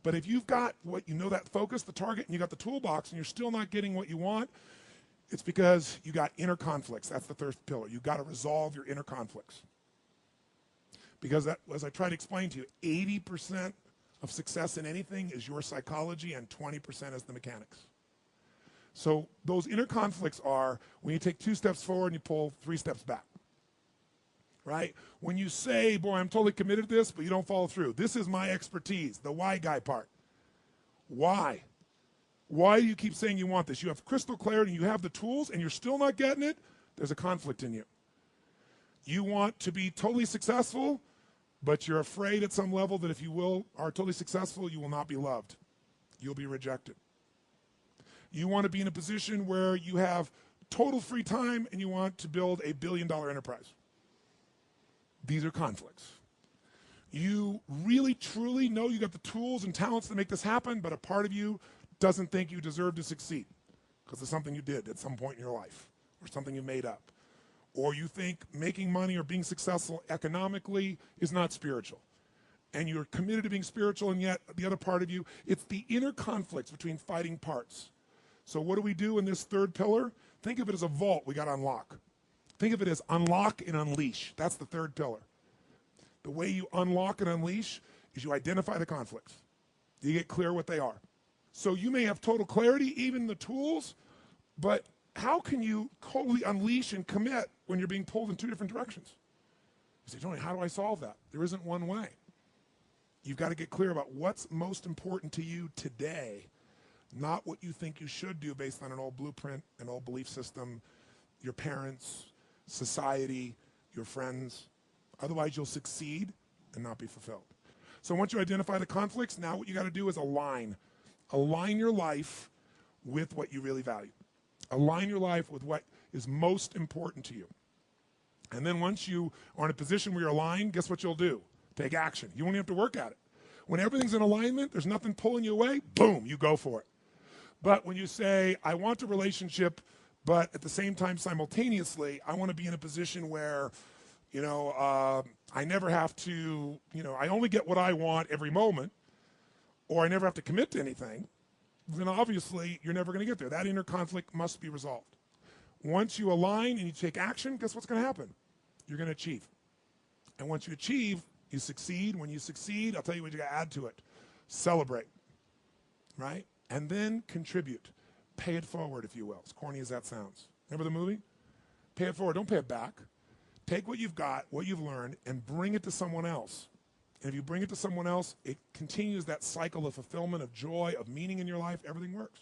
But if you've got what you know, that focus, the target, and you got the toolbox, and you're still not getting what you want, it's because you got inner conflicts. That's the third pillar. You've got to resolve your inner conflicts. Because that, as I try to explain to you, 80% of success in anything is your psychology and 20% is the mechanics. So those inner conflicts are when you take 2 steps forward and you pull 3 steps back. Right? When you say, boy, I'm totally committed to this, but you don't follow through. This is my expertise, the why guy part. Why? Why do you keep saying you want this? You have crystal clarity, you have the tools, and you're still not getting it. There's a conflict in you. You want to be totally successful, but you're afraid at some level that if you are totally successful, you will not be loved. You'll be rejected. You want to be in a position where you have total free time and you want to build a billion-dollar enterprise. These are conflicts. You really, truly know you got the tools and talents to make this happen, but a part of you doesn't think you deserve to succeed because it's something you did at some point in your life or something you made up. Or you think making money or being successful economically is not spiritual. And you're committed to being spiritual, and yet the other part of you, it's the inner conflicts between fighting parts. So what do we do in this third pillar? Think of it as a vault we got to unlock. Think of it as unlock and unleash. That's the third pillar. The way you unlock and unleash is you identify the conflicts. You get clear what they are. So you may have total clarity, even the tools, but how can you totally unleash and commit when you're being pulled in 2 different directions? You say, Tony, how do I solve that? There isn't one way. You've got to get clear about what's most important to you today, not what you think you should do based on an old blueprint, an old belief system, your parents, society, your friends. Otherwise, you'll succeed and not be fulfilled. So once you identify the conflicts, now what you got to do is align. Align your life with what you really value. Align your life with what is most important to you. And then once you are in a position where you're aligned, guess what you'll do? Take action. You won't even have to work at it. When everything's in alignment, there's nothing pulling you away, boom, you go for it. But when you say, I want a relationship, but at the same time, simultaneously, I want to be in a position where, I never have to, I only get what I want every moment, or I never have to commit to anything, then obviously you're never going to get there. That inner conflict must be resolved. Once you align and you take action, guess what's going to happen? You're going to achieve. And once you achieve, you succeed. When you succeed, I'll tell you what you got to add to it. Celebrate, right? And then contribute. Pay it forward, if you will, as corny as that sounds. Remember the movie? Pay it forward. Don't pay it back. Take what you've got, what you've learned, and bring it to someone else. And if you bring it to someone else, it continues that cycle of fulfillment, of joy, of meaning in your life. Everything works.